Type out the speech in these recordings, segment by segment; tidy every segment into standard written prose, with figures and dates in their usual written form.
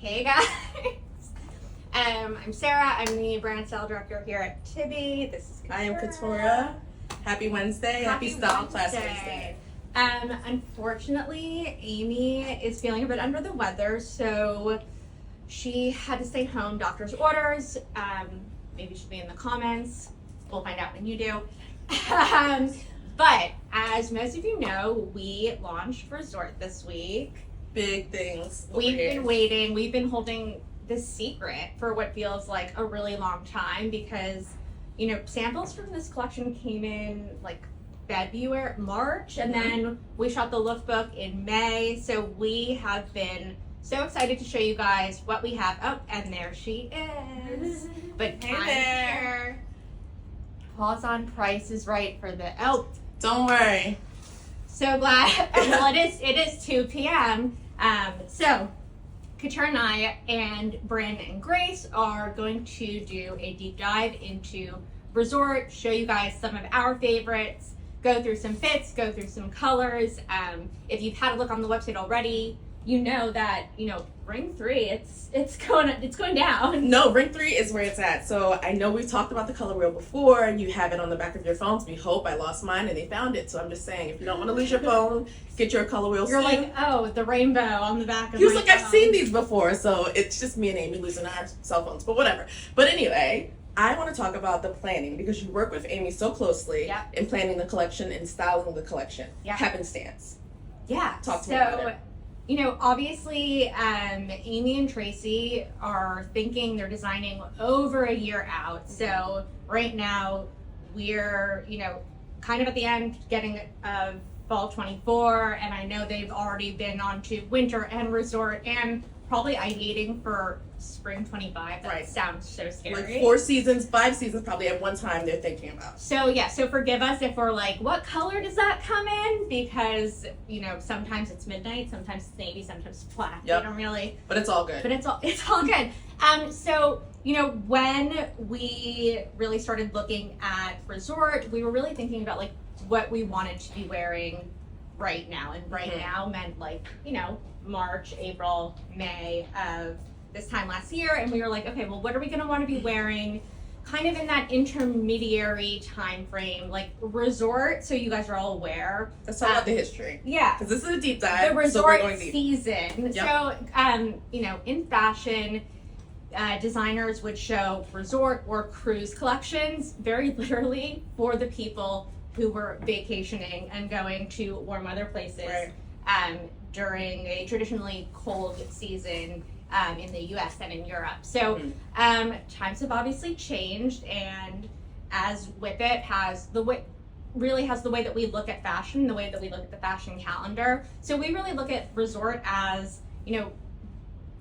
Hey guys, I'm Sarah. I'm the brand style director here at Tibby. This is I am Katora. Happy Wednesday. Happy Style Class Wednesday. Unfortunately, Amy is feeling a bit under the weather, so she had to stay home. Doctor's orders. Maybe she'll be in the comments. We'll find out when you do. But as most of you know, we launched Resort this week. Big things. We've been waiting. We've been holding this secret for what feels like a really long time because, you know, samples from this collection came in like March, and then we shot the lookbook in May. So we have been so excited to show you guys what we have. Oh, and there she is. But hey there. Pause on Price is Right for the Don't worry. So glad. Well, it is 2 p.m. So Katura and I and Bryn and Grace are going to do a deep dive into Resort, show you guys some of our favorites, go through some fits, go through some colors. If you've had a look on the website already, you know that, you know, ring 3, it's going down. No, ring 3 is where it's at. So I know we've talked about the color wheel before. You have it on the back of your phones. We hope. I lost mine and they found it. So I'm just saying, if you don't want to lose your phone, get your color wheel You're soon. like, oh, the rainbow on the back of He was my like, I've phone. seen these before. So it's just me and Amy losing our cell phones, but whatever. But anyway, I want to talk about the planning because you work with Amy so closely in planning the collection and styling the collection. Happenstance. Yeah. Talk to me about it. You know, obviously, Amy and Tracy are thinking they're designing over a year out. So right now, we're, you know, kind of at the end getting fall 24, and I know they've already been on to winter and resort and probably ideating for spring 25. That sounds so scary. Like 4 seasons, 5 seasons probably at one time they're thinking about. So yeah, so forgive us if we're like, what color does that come in? Because, you know, sometimes it's midnight, sometimes it's navy, sometimes it's black. Yep. We don't really. But it's all good. But it's all good. So, you know, when we really started looking at Resort, we were really thinking about like what we wanted to be wearing right now. And right now meant like, you know, March, April, May of this time last year. And we were like, okay, well, what are we going to want to be wearing kind of in that intermediary time frame, like Resort, so you guys are all aware. Let's talk about the history. Yeah. Because this is a deep dive. The Resort so we're going deep. season. Yep. So, you know, in fashion, designers would show resort or cruise collections very literally for the people who were vacationing and going to warm weather places during a traditionally cold season in the US and in Europe. So times have obviously changed, and as with it has the way that we look at fashion, the way that we look at the fashion calendar. So we really look at Resort as, you know,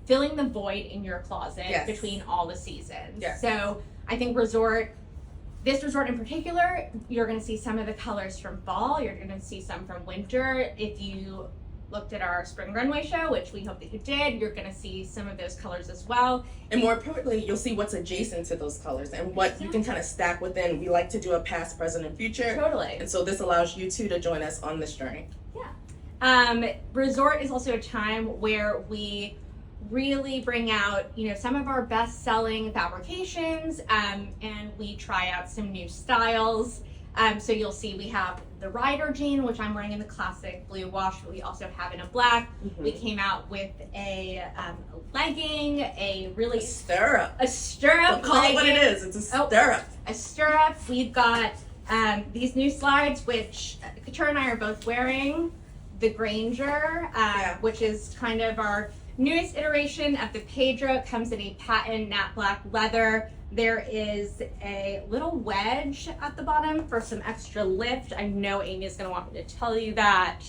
filling the void in your closet between all the seasons. So I think this resort in particular, you're going to see some of the colors from fall, you're going to see some from winter. If you looked at our spring runway show, which we hope that you did, you're going to see some of those colors as well. And more importantly, you'll see what's adjacent to those colors and what you can kind of stack within. We like to do a past, present, and future. Totally. And so this allows you two to join us on this journey. Yeah. Resort is also a time where we really bring out, you know, some of our best-selling fabrications, and we try out some new styles. So you'll see we have the Rider jean, which I'm wearing in the classic blue wash, but we also have in a black. We came out with a legging, a stirrup. We'll call it what it is. It's a stirrup. A stirrup. We've got these new slides, which Katura and I are both wearing. The Granger, which is kind of our newest iteration of the Pedro. It comes in a patent matte black leather. There is a little wedge at the bottom for some extra lift. I know Amy is going to want me to tell you that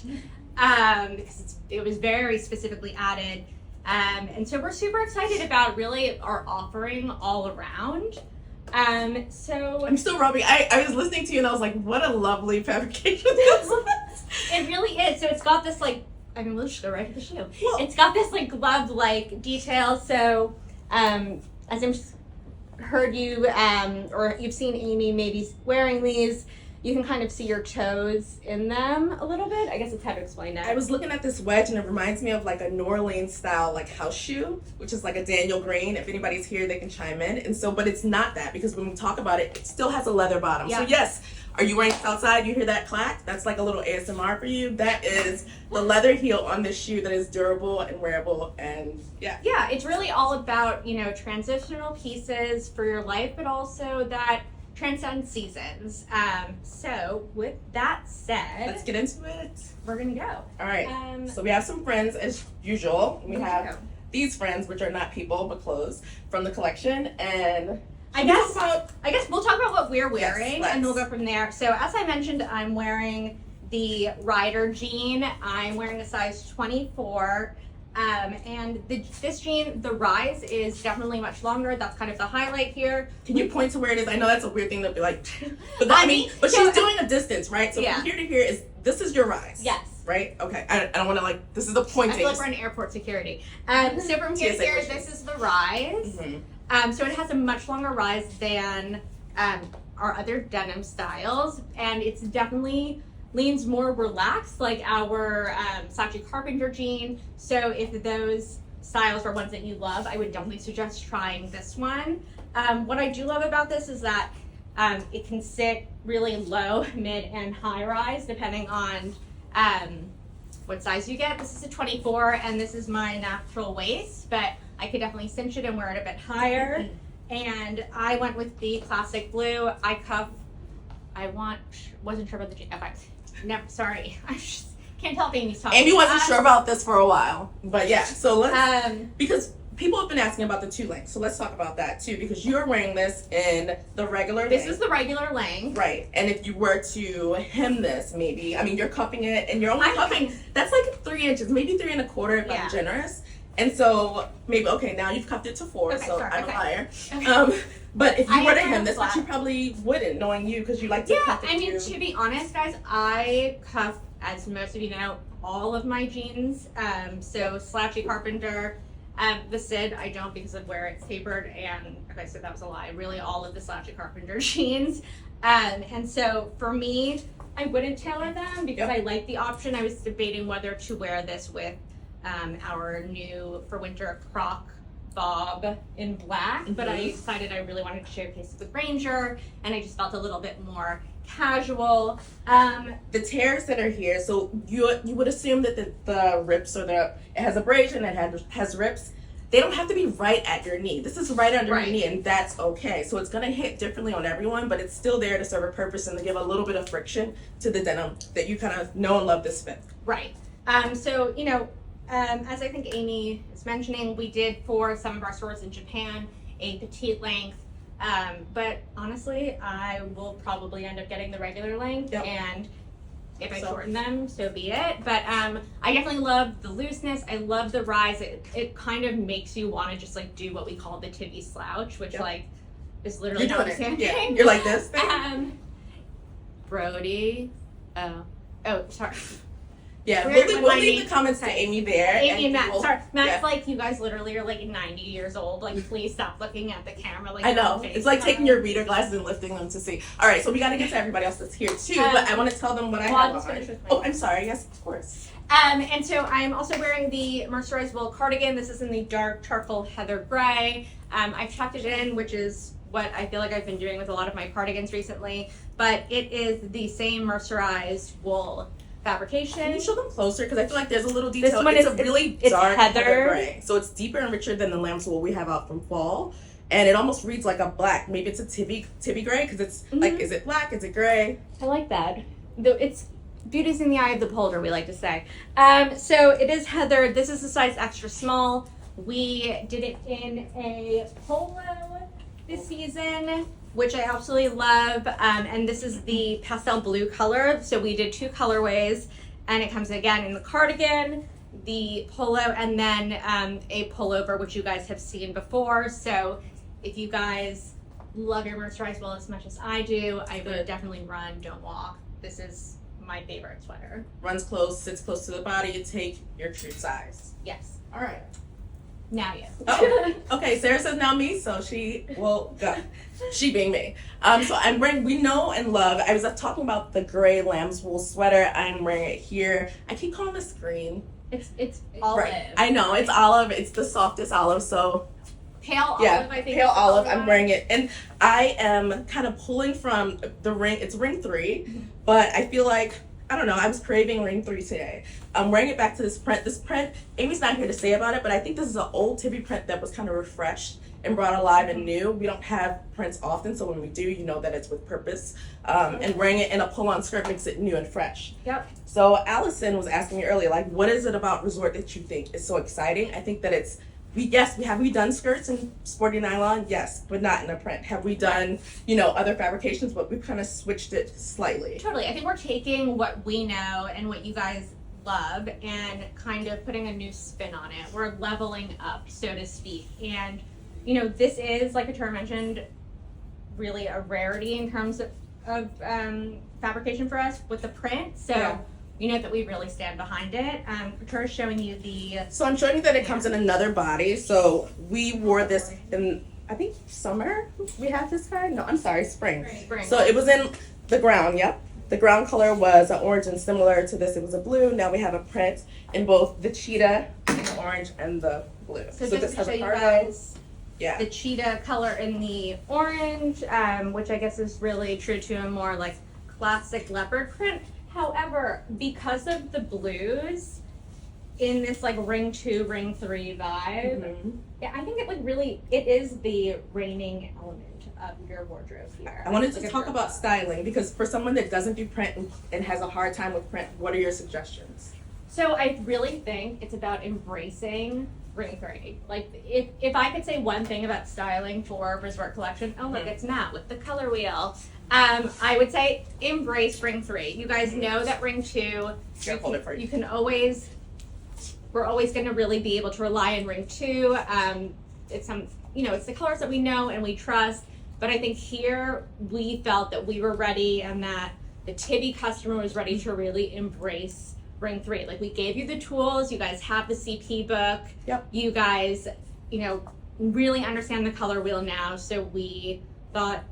because it was very specifically added. And so we're super excited about really our offering all around. So I'm still rubbing. I was listening to you and I was like, what a lovely fabrication this is. It really is. So it's got this like, I mean, let's just go right to the shoe. Well, it's got this like gloved like detail. So as I'm heard you or you've seen Amy maybe wearing these, you can kind of see your toes in them a little bit. I guess it's how to explain it. I was looking at this wedge and it reminds me of like a New Orleans style like house shoe, which is like a Daniel Green. If anybody's here, they can chime in. And so, but it's not that, because when we talk about it, it still has a leather bottom. Yeah. So yes, are you wearing outside? You hear that clack? That's like a little ASMR for you. That is the leather heel on this shoe that is durable and wearable, and yeah. Yeah, it's really all about, you know, transitional pieces for your life, but also that transcend seasons. So with that said, let's get into it. We're gonna go. All right. So we have some friends as usual. We have these friends, which are not people but clothes, from the collection, and I guess we'll talk about what we're wearing, and we'll go from there. So as I mentioned, I'm wearing the Rider jean. I'm wearing a size 24. And this jean, the rise is definitely much longer. That's kind of the highlight here. Can you point to where it is? I know that's a weird thing to be like, but but she's doing a distance, right? So from here to here this is your rise. Yes. Right? Okay. I don't want to like, this is the pointing. I feel like we're in airport security. So from here to here, this is the rise. Mm-hmm. So it has a much longer rise than our other denim styles, and it's definitely leans more relaxed, like our Saatchi Carpenter jean. So if those styles are ones that you love, I would definitely suggest trying this one. What I do love about this is that it can sit really low, mid, and high rise depending on what size you get. This is a 24, and this is my natural waist, but I could definitely cinch it and wear it a bit higher. And I went with the classic blue. Wasn't sure about the jean. Okay. No, sorry. I just can't tell if Amy's talking. Amy wasn't sure about this for a while. But yeah, so let's, because people have been asking about the two lengths. So let's talk about that too, because you're wearing this in the regular length. This is the regular length. Right. And if you were to hem this, maybe, I mean, you're cuffing it and you're only cuffing, that's like 3 inches, maybe 3 1/4 if I'm generous. And so maybe, okay, now you've cuffed it to 4, I'm a liar. Okay. But if you were to hem this, which you probably wouldn't, knowing you, because you like to cuff it. Yeah, I mean, to be honest, guys, I cuff, as most of you know, all of my jeans. So Saatchi Carpenter, the Sid, I don't because of where it's tapered, and okay, so that was a lie. Really, all of the Saatchi Carpenter jeans. And so for me, I wouldn't tailor them because I like the option. I was debating whether to wear this with our new for winter croc bob in black, but I decided I really wanted to showcase it with Ranger, and I just felt a little bit more casual. The tears that are here, so you would assume that the rips or it has abrasion, it has rips. They don't have to be right at your knee. This is right under your knee, and that's okay. So it's gonna hit differently on everyone, but it's still there to serve a purpose and to give a little bit of friction to the denim that you kind of know and love this fit. Right. So you know. As I think Amy is mentioning, we did for some of our stores in Japan a petite length, but honestly, I will probably end up getting the regular length, and if I shorten them, so be it. But I definitely love the looseness. I love the rise. It kind of makes you want to just like do what we call the Tivy slouch, which like is literally not standing. Yeah. You're like this. Brody. Oh, sorry. Yeah, we'll leave the comments to Amy there. Amy and Matt. Sorry, Matt's like, you guys literally are like 90 years old. Like, please stop looking at the camera. Like, I know. It's like taking your reader glasses and lifting them to see. All right, so we got to get to everybody else that's here too. But I want to tell them what I have on. Oh, I'm sorry. Yes, of course. And so I'm also wearing the mercerized wool cardigan. This is in the dark charcoal heather gray. I've tucked it in, which is what I feel like I've been doing with a lot of my cardigans recently. But it is the same mercerized wool fabrication. Can you show them closer? Because I feel like there's a little detail. It's a really dark heather gray. So it's deeper and richer than the lamb's wool we have out from fall. And it almost reads like a black. Maybe it's a Tivy gray, because it's like, is it black? Is it gray? I like that. It's beauty's in the eye of the beholder, we like to say. So it is heather. This is a size extra small. We did it in a polo this season, which I absolutely love, and this is the pastel blue color. So we did 2 colorways, and it comes again in the cardigan, the polo, and then a pullover, which you guys have seen before. So if you guys love your mercerized wool as much as I do, I would definitely run, don't walk. This is my favorite sweater. Runs close, sits close to the body, you take your true size. Yes. All right. Now you. Oh, okay. Sarah says now me, so she will go. She being me. So I'm wearing, we know and love, I was talking about the gray lamb's wool sweater. I'm wearing it here. I keep calling this green. It's olive. Right. I know, it's olive. It's the softest olive, so. Pale olive, I think. Pale olive. I'm wearing it. And I am kind of pulling from the ring. It's ring 3, but I feel like, I don't know, I was craving ring 3 today. I'm wearing it back to this print. This print, Amy's not here to say about it, but I think this is an old Tiffy print that was kind of refreshed and brought alive and new. We don't have prints often, so when we do, you know that it's with purpose. And wearing it in a pull-on skirt makes it new and fresh. Yep. So Allison was asking me earlier, like, what is it about Resort that you think is so exciting? I think that it's, we done skirts in sporty nylon? Yes, but not in a print. Have we done, other fabrications, but we've kind of switched it slightly. Totally. I think we're taking what we know and what you guys love and kind of putting a new spin on it. We're leveling up, so to speak. And, this is, like Katara mentioned, really a rarity in terms of fabrication for us with the print. So, yeah. You know that we really stand behind it. Katara's showing you the... So I'm showing you that it comes in another body. So we wore this in, I think, summer. We had this kind? No, I'm sorry, spring. So it was in the ground, yep. The ground color was an orange, and similar to this, it was a blue. Now we have a print in both the cheetah, the orange, and the blue. So just to show you guys the cheetah color in the orange, which I guess is really true to a more like classic leopard print. However, because of the blues in this like ring 2, ring 3 vibe, yeah, I think it is the reigning element of your wardrobe here. I wanted to talk about styling because for someone that doesn't do print and has a hard time with print, what are your suggestions? So I really think it's about embracing ring 3. Like if I could say one thing about styling for Resort Collection, oh look, it's Matt with the color wheel. I would say embrace ring 3. You guys know that ring 2, you can always, we're always going to really be able to rely on ring 2. It's it's the colors that we know and we trust. But I think here we felt that we were ready and that the Tiffy customer was ready to really embrace ring 3. Like we gave you the tools. You guys have the CP book. Yep. You guys, really understand the color wheel now. So we thought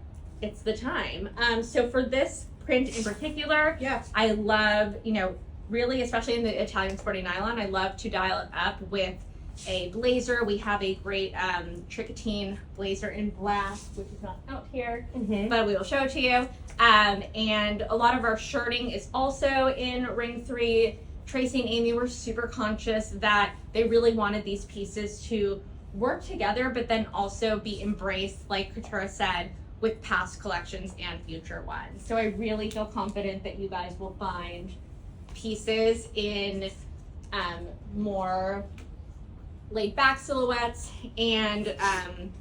it's the time. So for this print in particular, I love, really, especially in the Italian sporty nylon, I love to dial it up with a blazer. We have a great tricotine blazer in black, which is not out here, but we will show it to you. And a lot of our shirting is also in ring 3. Tracy and Amy were super conscious that they really wanted these pieces to work together, but then also be embraced, like Katara said, with past collections and future ones. So I really feel confident that you guys will find pieces in more laid back silhouettes and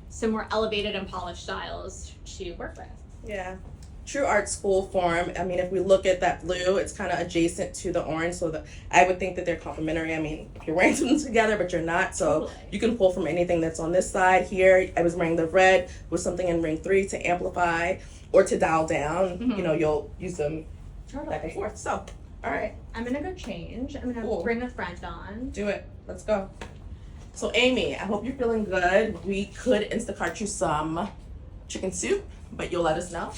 some more elevated and polished styles to work with. Yeah. True art school form. I mean, if we look at that blue, it's kind of adjacent to the orange, so I would think that they're complementary. I mean, if you're wearing them together, but you're not, so you can pull from anything that's on this side. Here, I was wearing the red with something in ring 3 to amplify or to dial down. You'll use them back and forth. So, all right. I'm gonna go change. I'm gonna bring a friend on. Do it. Let's go. So, Amy, I hope you're feeling good. We could Instacart you some chicken soup, but you'll let us know.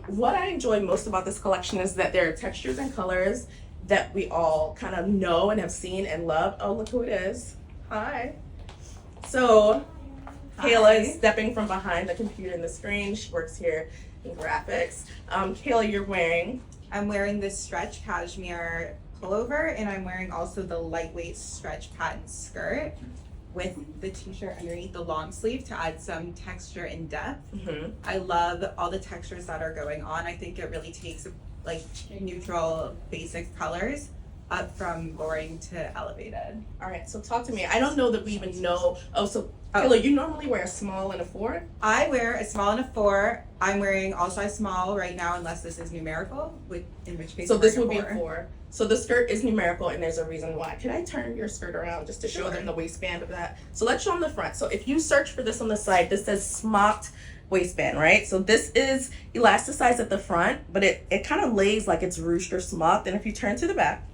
What I enjoy most about this collection is that there are textures and colors that we all kind of know and have seen and love. Oh, look who it is. Hi. So, Kayla is stepping from behind the computer and the screen. She works here in graphics. Kayla, I'm wearing this stretch cashmere pullover, and I'm wearing also the lightweight stretch pattern skirt with the t-shirt underneath the long sleeve to add some texture and depth. I love all the textures that are going on. I think it really takes like neutral basic colors up from boring to elevated. All right, so talk to me. I don't know that we even know. Kayla, you normally wear a small and a 4? I wear a small and a 4. I'm wearing all size small right now, unless this is numerical, in which case. So this would be a 4. So the skirt is numerical, and there's a reason why. Can I turn your skirt around just to show them the waistband of that? So let's show them the front. So if you search for this on the site, this says smocked waistband, right? So this is elasticized at the front, but it kind of lays like it's ruched or smocked. And if you turn to the back,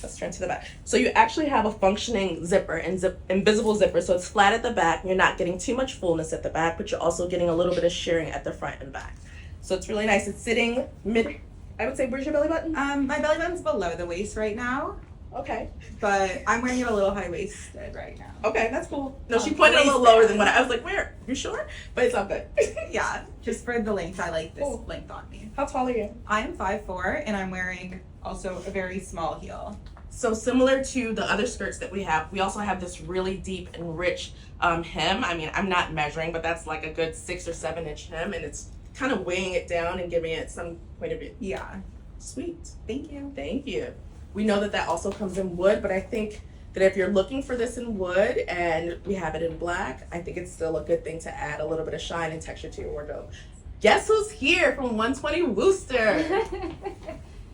Let's turn to the back. So you actually have a functioning zipper and invisible zipper. So it's flat at the back. You're not getting too much fullness at the back, but you're also getting a little bit of shearing at the front and back. So it's really nice. It's sitting mid, I would say, where's your belly button? My belly button's below the waist right now, Okay. but I'm wearing it a little high-waisted right now. Okay, that's cool. No, she pointed a little lower than what I was like, where? You sure? But it's all good. Yeah, just for the length, I like this length on me. How tall are you? I am 5'4", and I'm wearing also a very small heel. So similar to the other skirts that we also have this really deep and rich hem. I mean, I'm not measuring, but that's like a good 6 or 7 inch hem, and it's kind of weighing it down and giving it some point of view. Yeah. Sweet. Thank you. Thank you. We know that also comes in wood, but I think that if you're looking for this in wood and we have it in black, I think it's still a good thing to add a little bit of shine and texture to your wardrobe. Guess who's here from 120 Wooster?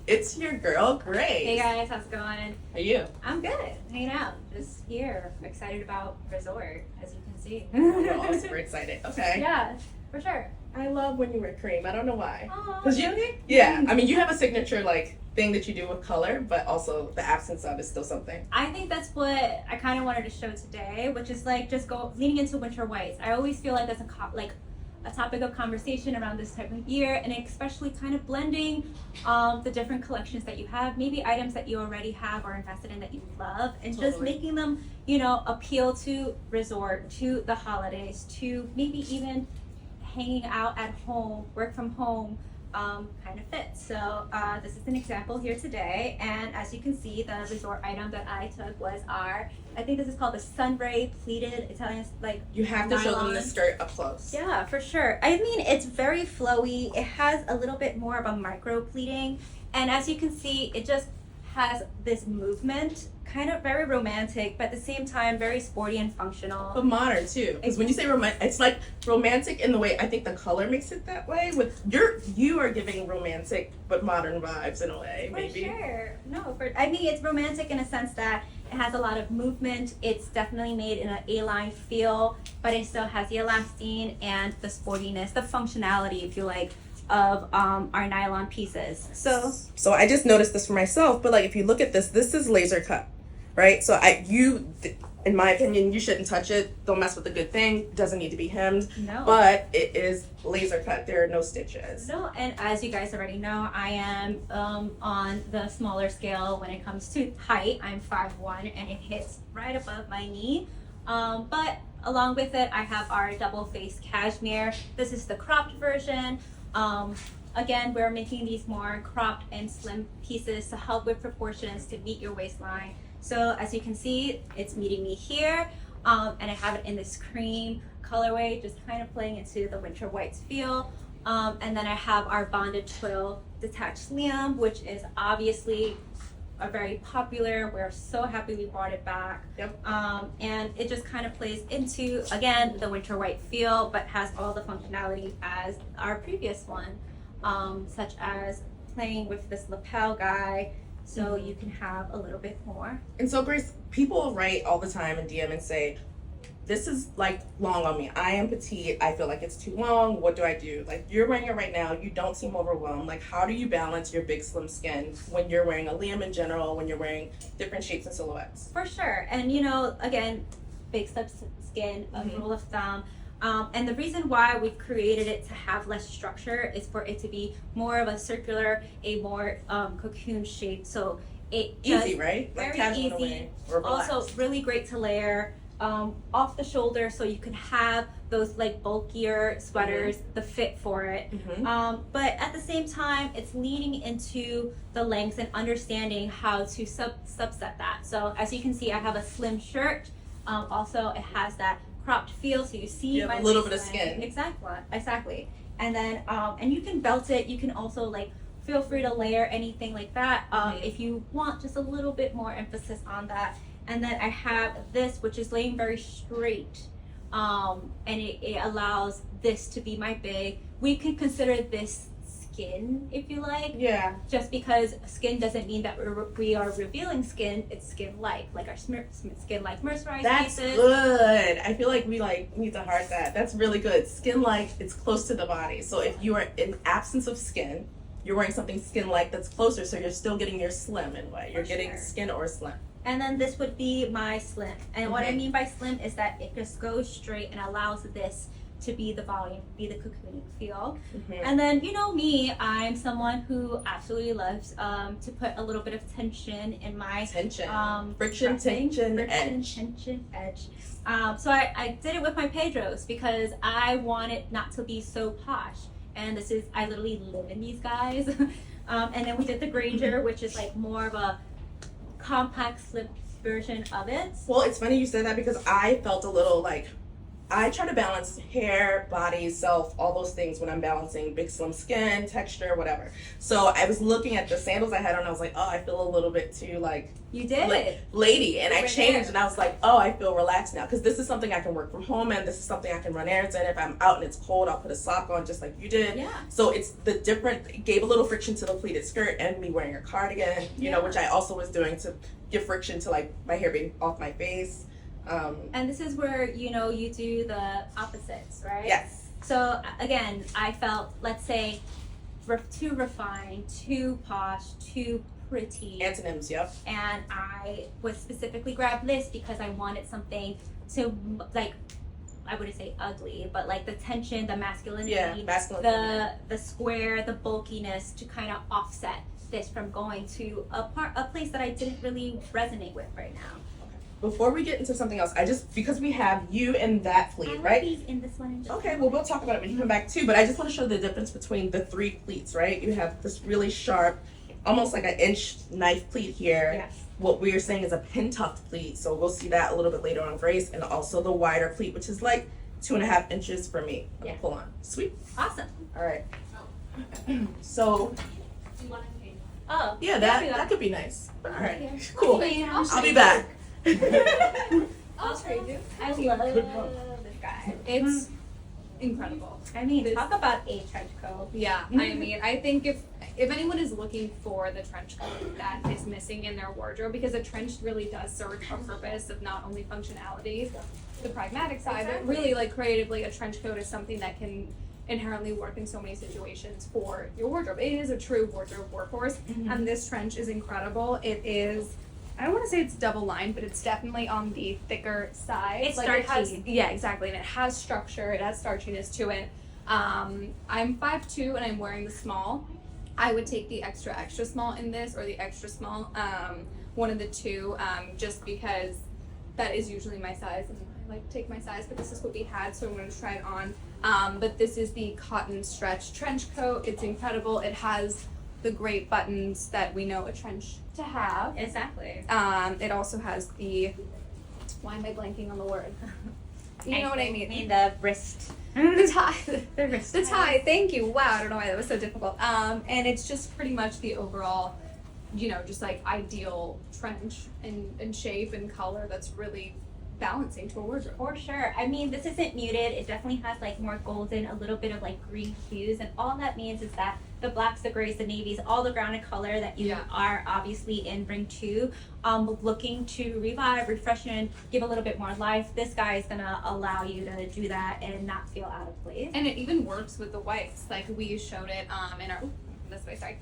It's your girl, Grace. Hey guys, how's it going? How are you? I'm good. Hanging out. Just here. Excited about Resort, as you can see. We're all super excited. Okay. Yeah, for sure. I love when you wear cream. I don't know why. Oh, Cause yeah. I mean, you have a signature like thing that you do with color, but also the absence of is still something. I think that's what I kind of wanted to show today, which is like just leaning into winter whites. I always feel like that's a topic of conversation around this type of year, and especially kind of blending the different collections that you have, maybe items that you already have or invested in that you love, and just making them, appeal to resort, to the holidays, to maybe even hanging out at home, work from home, kind of fits. So this is an example here today, and as you can see, the resort item that I took was I think this is called the Sunray pleated Italian, like you have to show them nylon. the skirt up close. Yeah, for sure. I mean, it's very flowy. It has a little bit more of a micro pleating, and as you can see, it just has this movement, kind of very romantic, but at the same time very sporty and functional. But modern too, because when you say romantic, it's like romantic in the way I think the color makes it that way. With you are giving romantic but modern vibes in a way, maybe. For sure. No, I mean, it's romantic in a sense that it has a lot of movement. It's definitely made in an A-line feel, but it still has the elastine and the sportiness, the functionality, if you like, of our nylon pieces. So I just noticed this for myself, but like if you look at this is laser cut, right? So in my opinion, you shouldn't touch it. Don't mess with the good thing. Doesn't need to be hemmed. No. But it is laser cut. There are no stitches. No, and as you guys already know, I am on the smaller scale when it comes to height. I'm 5'1", and it hits right above my knee. But along with it, I have our double face cashmere. This is the cropped version. Again, we're making these more cropped and slim pieces to help with proportions to meet your waistline. So as you can see, it's meeting me here, and I have it in this cream colorway, just kind of playing into the winter whites feel. And then I have our bonded twill detached liam, which is obviously a very popular. We're so happy we brought it back. Yep. And it just kind of plays into, again, the winter white feel, but has all the functionality as our previous one, such as playing with this lapel guy, so you can have a little bit more. And so, Grace, people write all the time in DM and say, this is like long on me. I am petite. I feel like it's too long. What do I do? Like, you're wearing it right now. You don't seem overwhelmed. Like, how do you balance your big slim skin when you're wearing a liam in general, when you're wearing different shapes and silhouettes? For sure. And again, big skin, a rule of thumb. And the reason why we created it to have less structure is for it to be more of a circular, a more cocoon shape. So it easy, right? Very like easy. Or also really great to layer off the shoulder, so you can have those like bulkier sweaters, the fit for it. But at the same time, it's leaning into the lengths and understanding how to subset that. So as you can see, I have a slim shirt. Also, it has that cropped feel, so you see a little bit of skin. Exactly. And then and you can belt it. You can also like feel free to layer anything like that if you want just a little bit more emphasis on that. And then I have this, which is laying very straight, and it allows this to be my big. We can consider this skin, if you like. Yeah. Just because skin doesn't mean that we are revealing skin. It's skin-like, like our skin-like moisturized That's pieces. good. I feel like we need to heart that. That's really good. Skin-like, it's close to the body. So if you are in absence of skin, you're wearing something skin-like that's closer, so you're still getting your slim in a way. You're For getting sure. skin or slim. And then this would be my slim. And what I mean by slim is that it just goes straight and allows this to be the volume, be the cocooning feel. And then, you know me, I'm someone who absolutely loves to put a little bit of tension in my Friction, tension, edge. So I did it with my Pedros because I want it not to be so posh. And this is, I literally live in these guys. And then we did the Granger, which is like more of a compact slip version of it. Well, it's funny you said that because I felt a little like, I try to balance hair, body, self, all those things when I'm balancing big slim skin, texture, whatever. So I was looking at the sandals I had on, I was like, oh, I feel a little bit too like You did. lady, and I Right changed there. and I was like, oh, I feel relaxed now because this is something I can work from home and this is something I can run errands in. If I'm out and it's cold, I'll put a sock on just like you did. Yeah. So it's the different, it gave a little friction to the pleated skirt and me wearing a cardigan, you know, which I also was doing to give friction to like my hair being off my face. And this is where, you know, you do the opposites, right? Yes. So again, I felt, let's say, too refined, too posh, too pretty. Antonyms, yep. And I would specifically grab this because I wanted something to, like, I wouldn't say ugly, but like the tension, the masculinity, the square, the bulkiness to kind of offset this from going to a place that I didn't really resonate with right now. Before we get into something else, because we have you in that I pleat, have right? these in this one. Okay, well, we'll talk about it when you come back too, but I just want to show the difference between the three pleats, right? You have this really sharp, almost like an inch knife pleat here. Yes. What we are saying is a pin tuft pleat, so we'll see that a little bit later on Grace, and also the wider pleat, which is like 2.5 inches for me. Yeah. Pull on. Sweet. Awesome. All right. So, Oh. yeah, that could be nice. All right. Yeah. Cool. Yeah. I'll be back. I'll trade you. I love this guy. It's incredible. I mean, talk about a trench coat. Yeah, I mean, I think if anyone is looking for the trench coat that is missing in their wardrobe, because a trench really does serve a purpose of not only functionality, the pragmatic side, but really like creatively, a trench coat is something that can inherently work in so many situations for your wardrobe. It is a true wardrobe workhorse, and this trench is incredible. It is, I don't want to say it's double lined, but it's definitely on the thicker side. It's like it has, starchy. yeah, exactly, and it has structure. It has starchiness to it. I'm 5'2" and I'm wearing the small. I would take the extra small in this, or the extra small, one of the two, just because that is usually my size, and I like to take my size, but this is what we had, so I'm going to try it on. But this is the cotton stretch trench coat. It's incredible. It has the great buttons that we know a trench to have. Exactly. It also has the, why am I blanking on the word? You know what I mean? I mean the wrist. The tie. The wrist. The tie, thank you. Wow, I don't know why that was so difficult. And it's just pretty much the overall, you know, just like ideal trench and shape and color that's really balancing to a wardrobe. For sure. I mean, this isn't muted. It definitely has like more golden, a little bit of like green hues, and all that means is that the blacks, the grays, the navies, all the grounded color that you are obviously in Bring 2, looking to revive, refresh, and give a little bit more life. This guy is gonna allow you to do that and not feel out of place. And it even works with the whites. Like we showed it in our this way, sorry,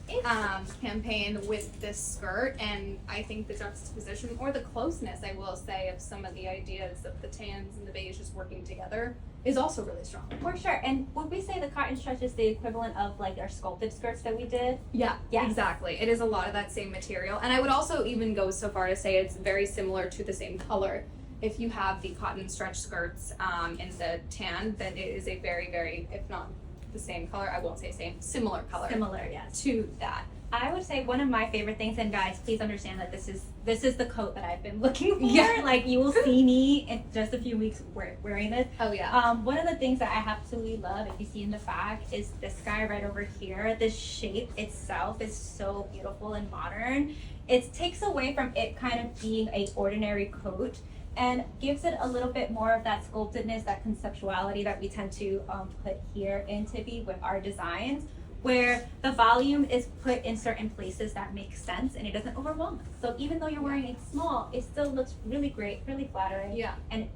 campaign with this skirt, and I think the juxtaposition or the closeness, I will say, of some of the ideas of the tans and the beiges working together is also really strong. For sure. And would we say the cotton stretch is the equivalent of like our sculpted skirts that we did? Yeah, Yes. exactly. It is a lot of that same material, and I would also even go so far to say it's very similar to the same color. If you have the cotton stretch skirts in the tan, then it is a very, very, if not the same color, I won't say same, similar color. Similar, yes. To that. I would say one of my favorite things, and guys, please understand that this is the coat that I've been looking for. Yeah. Like you will see me in just a few weeks wearing this. Oh yeah. One of the things that I absolutely love, if you see in the back, is this guy right over here. The shape itself is so beautiful and modern. It takes away from it kind of being a ordinary coat and gives it a little bit more of that sculptedness, that conceptuality that we tend to put here into be with our designs. where the volume is put in certain places that make sense and it doesn't overwhelm us. So even though you're wearing it small, it still looks really great, really flattering. Yeah. And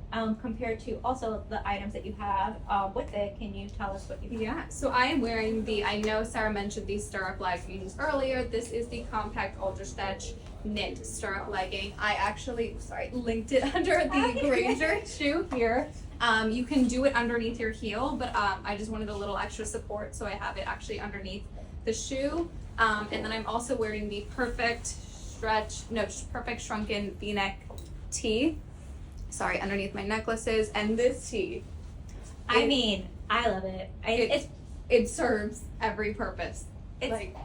compared to also the items that you have with it, can you tell us what you have? Yeah, so I am wearing I know Sarah mentioned these stirrup leggings earlier. This is the compact ultra stretch knit stirrup legging. I actually, linked it under the Granger shoe here. You can do it underneath your heel, but I just wanted a little extra support, so I have it actually underneath the shoe. And then I'm also wearing the perfect shrunken V-neck tee. Sorry, underneath my necklaces, and this tee. I mean, I love it. It serves every purpose. It's like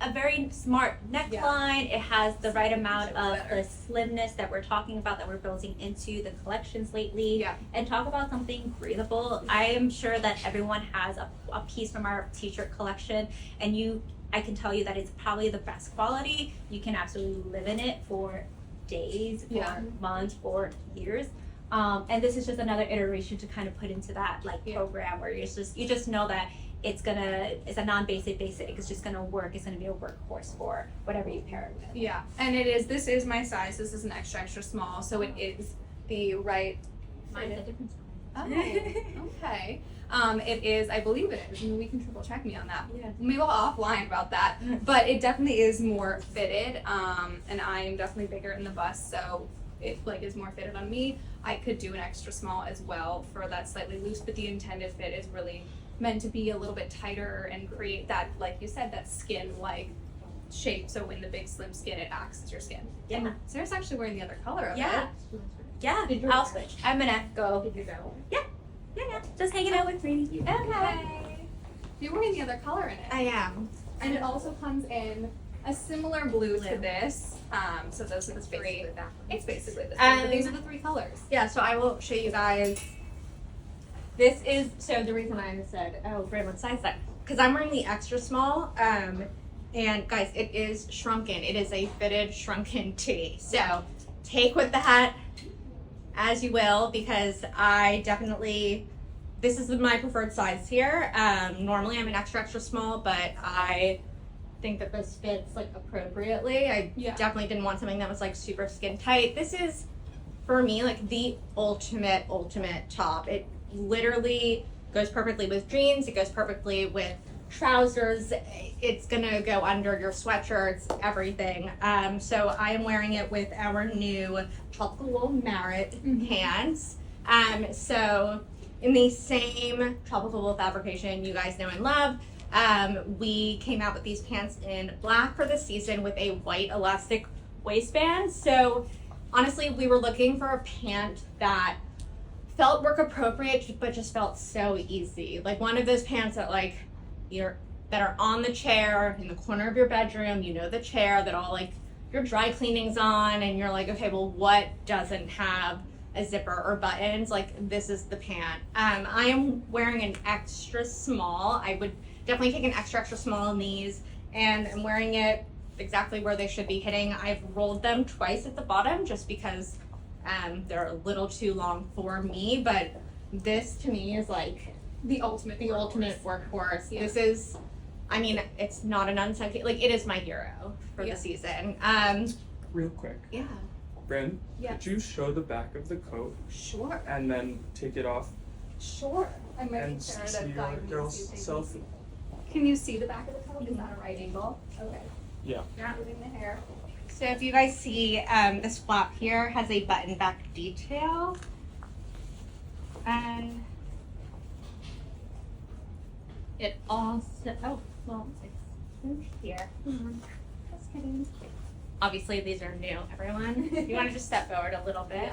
a very smart neckline. It has the right amount of the slimness that we're talking about, that we're building into the collections lately. Yeah. And talk about something breathable. I am sure that everyone has a piece from our t-shirt collection, and I can tell you that it's probably the best quality. You can absolutely live in it for days, for months, for years. And this is just another iteration to kind of put into that program where you just know that it's a non-basic basic. It's just gonna work. It's gonna be a workhorse for whatever you pair it with. Yeah, and this is my size. This is an extra small, so it is the right. Mine's a different size. Oh, okay. It is, I believe it is. Maybe we can triple check me on that. Yeah. Maybe we'll offline about that. But it definitely is more fitted. And I am definitely bigger in the bust, so it is more fitted on me. I could do an extra small as well for that slightly loose, but the intended fit is really meant to be a little bit tighter and create that, like you said, that skin-like shape. So in the big slim skin, it acts as your skin. Yeah. And Sarah's actually wearing the other color of Yeah. it. Yeah. Did you I'll switch. I'm gonna go. Did you go? Yeah. Just hanging out with me. Okay. You're wearing the other color in it. I am. And it also comes in a similar blue to this. So those are the three. It's basically the same. But these are the three colors. Yeah, so I will show you guys. This is, so the reason I said, oh, Brand, what size is that? Because I'm wearing the extra small. And guys, it is shrunken. It is a fitted shrunken tee. So take with that as you will, because I definitely, this is my preferred size here. Normally I'm an extra small, but I think that this fits appropriately. I definitely didn't want something that was super skin tight. This is, for me, the ultimate top. It literally goes perfectly with jeans. It goes perfectly with trousers. It's gonna go under your sweatshirts, everything. So I am wearing it with our new tropical Merit pants. So in the same tropical fabrication you guys know and love, we came out with these pants in black for the season with a white elastic waistband. So honestly, we were looking for a pant that felt work appropriate, but just felt so easy. One of those pants that that are on the chair in the corner of your bedroom, the chair that all your dry cleaning's on, and you're okay, well, what doesn't have a zipper or buttons? This is the pant. I am wearing an extra small. I would definitely take an extra small in these, and I'm wearing it exactly where they should be hitting. I've rolled them twice at the bottom just because they're a little too long for me, but this to me is the ultimate workhorse. Yeah. This is, it's not an unsung, it is my hero for the season. Real quick, Yeah. Bryn, Yeah. could you show the back of the coat Sure. and then take it off Sure. I'm ready, and Sarah, see to your guide me girl's so you can selfie? see. Can you see the back of the coat? Is that a right angle? Okay. Yeah. Moving the hair. So if you guys see, this flap here has a button back detail. And it also, it's here. Just kidding. Obviously these are new, everyone. If you want to just step forward a little bit.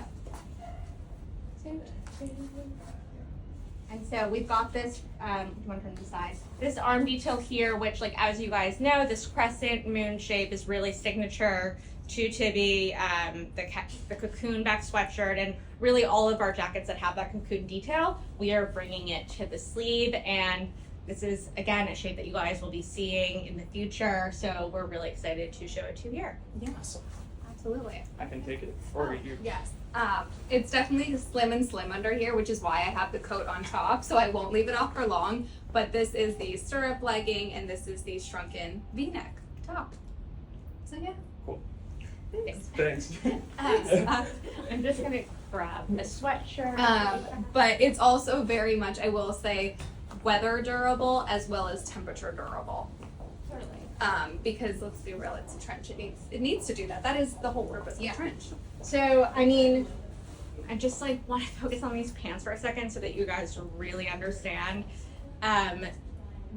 And so we've got this, do you want to turn to the side? This arm detail here, which as you guys know, this crescent moon shape is really signature to Tibby, the cocoon back sweatshirt, and really all of our jackets that have that cocoon detail, we are bringing it to the sleeve. And this is, again, a shape that you guys will be seeing in the future. So we're really excited to show it to you here. Yeah. Absolutely. I can take it, or you. Yes. It's definitely slim and slim under here, which is why I have the coat on top, so I won't leave it off for long. But this is the stirrup legging, and this is the shrunken V-neck top. So yeah. Cool. Thanks. Thanks. I'm just gonna grab a sweatshirt. But it's also very much, I will say, weather durable as well as temperature durable. Because let's be real, it's a trench. It needs to do that. That is the whole purpose of a trench. So, I mean, I just like want to focus on these pants for a second so that you guys really understand.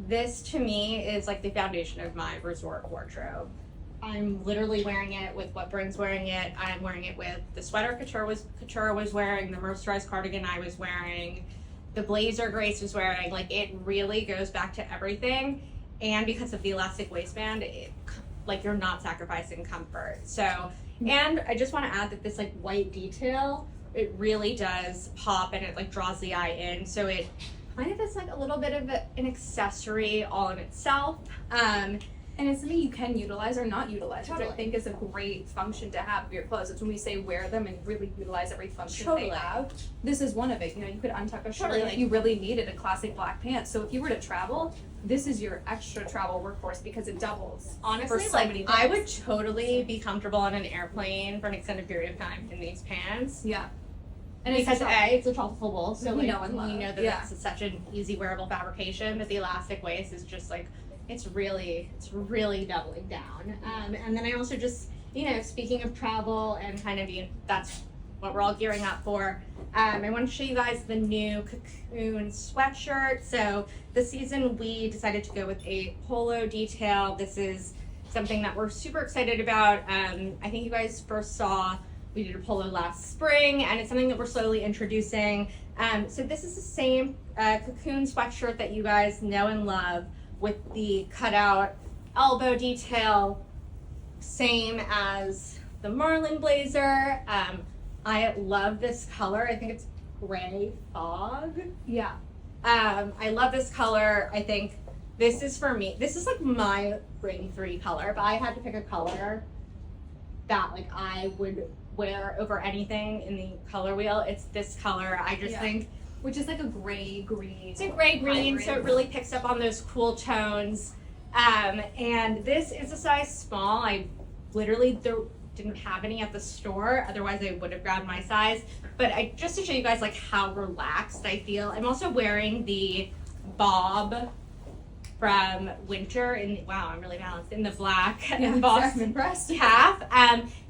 This to me is like the foundation of my resort wardrobe. I'm literally wearing it with what Bryn's wearing it. I'm wearing it with the sweater Couture was wearing, the mercerized cardigan I was wearing, the blazer Grace was wearing. Like, it really goes back to everything. And because of the elastic waistband, like, you're not sacrificing comfort. So, and I just want to add that this like white detail, it really does pop and it like draws the eye in. So it kind of is like a little bit of an accessory all in itself. And it's something you can utilize or not utilize, which I Totally. think is a great function to have of your clothes. It's when we say wear them and really utilize every function Totally. they have. This is one of it. You know, you could untuck a shirt Totally. if you really needed a classic black pants. So if you were to travel, this is your extra travel workhorse because it doubles. Honestly, for so like, many I things. would totally be comfortable on an airplane for an extended period of time in these pants. Yeah. And because it's a truffle wool, so We like, know and love. you know that Yeah. it's such an easy wearable fabrication, but the elastic waist is just like, it's really doubling down. And then I also just, you know, speaking of travel and kind of, that's what we're all gearing up for. I want to show you guys the new Cocoon sweatshirt. So this season we decided to go with a polo detail. This is something that we're super excited about. I think you guys first saw we did a polo last spring, and it's something that we're slowly introducing. So this is the same Cocoon sweatshirt that you guys know and love, with the cutout elbow detail, same as the Marlin blazer. I love this color. I think it's gray fog. Yeah. I love this color. I think this is for me. This is like my ring 3 color. If I had to pick a color that like I would wear over anything in the color wheel, it's this color. I just think, Which is like a gray green. it's a gray green, hybrid. so it really picks up on those cool tones. And this is a size small. I literally didn't have any at the store. Otherwise, I would have grabbed my size. But just to show you guys like how relaxed I feel. I'm also wearing the bob from Winter wow, I'm really balanced, in the black embossed I'm impressed. calf.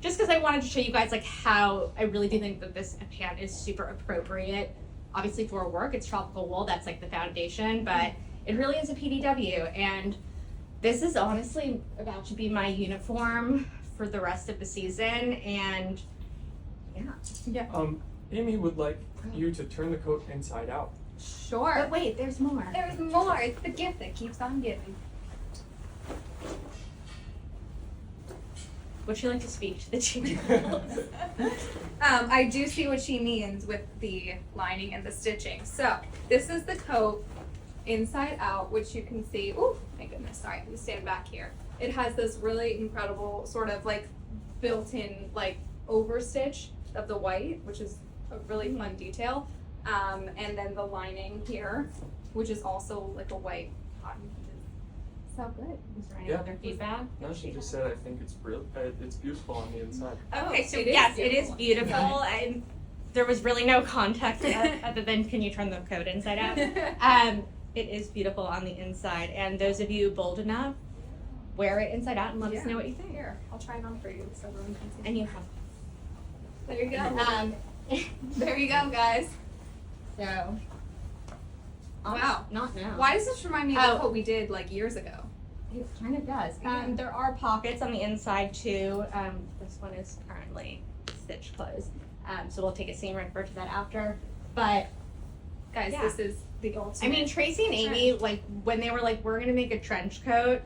Just because I wanted to show you guys like how I really do think that this pant is super appropriate. Obviously for work, it's tropical wool, that's like the foundation, but it really is a PDW. And this is honestly about to be my uniform for the rest of the season. And yeah. Amy would like you to turn the coat inside out. Sure. But wait, there's more. There's more. It's the gift that keeps on giving. Would you like to speak to the two? I do see what she means with the lining and the stitching. So this is the coat inside out, which you can see. Oh my goodness! Sorry, let me stand back here. It has this really incredible sort of like built-in like overstitch of the white, which is a really fun detail. And then the lining here, which is also like a white cotton. So good. Is there any Yeah. other feedback? No, she just said I think it's it's beautiful on the inside. Okay, so it is yes, it is beautiful. beautiful. And there was really no context other than can you turn the coat inside out? It is beautiful on the inside. And those of you bold enough, wear it inside out and let us know what you think. Here, I'll try it on for you so everyone can see. And you have. There you go. There you go, guys. So. Wow. Not now. Why does this remind me of Oh. the quote we did like years ago? It kind of does. There are pockets on the inside too. This one is currently stitched closed. So we'll take a seam and refer to that after. But Guys, Yeah. this is the ultimate. I mean, Tracy and Amy, like when they were like, we're gonna make a trench coat,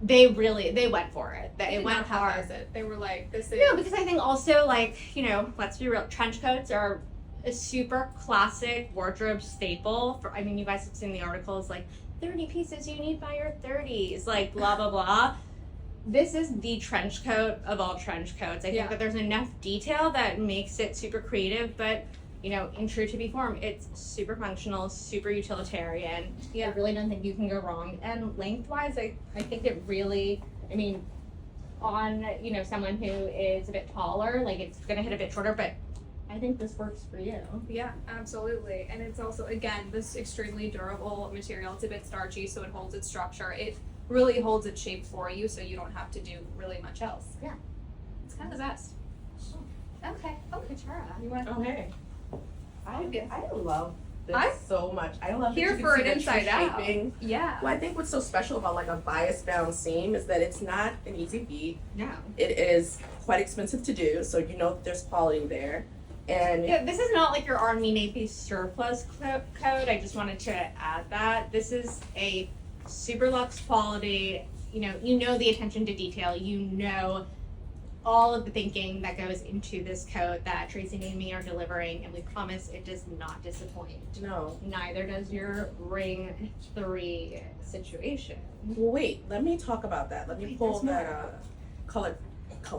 they went for it. they It did went not hard. half-ass it. They were like, this is. No, because I think also like, you know, let's be real, trench coats are a super classic wardrobe staple. I mean, you guys have seen the articles like 30 pieces you need by your 30s, like blah blah blah. this is the trench coat of all trench coats. I think that there's enough detail that makes it super creative, but in true to be form, it's super functional, super utilitarian. I really don't think you can go wrong. And lengthwise, I think it really, on someone who is a bit taller, like it's gonna hit a bit shorter, but I think this works for you. Yeah, absolutely. And it's also, again, this extremely durable material. It's a bit starchy, so it holds its structure. It really holds its shape for you, so you don't have to do really much else. Yeah. It's kind of the best. Okay. Oh, Katara. You want to? Oh, hey. I love this I'm so much. I love here that you for can it see the inside true out. shaping. Yeah. Well, I think what's so special about like a bias bound seam is that it's not an easy beat. Yeah. It is quite expensive to do, so that there's quality there. And Yeah, this is not like your Army Navy surplus coat. I just wanted to add that. This is a super luxe quality. You know the attention to detail. All of the thinking that goes into this coat that Tracy and Amy are delivering, and we promise it does not disappoint. no. Neither does your Ring 3 situation. Well, wait, let me talk about that. Let me pull that color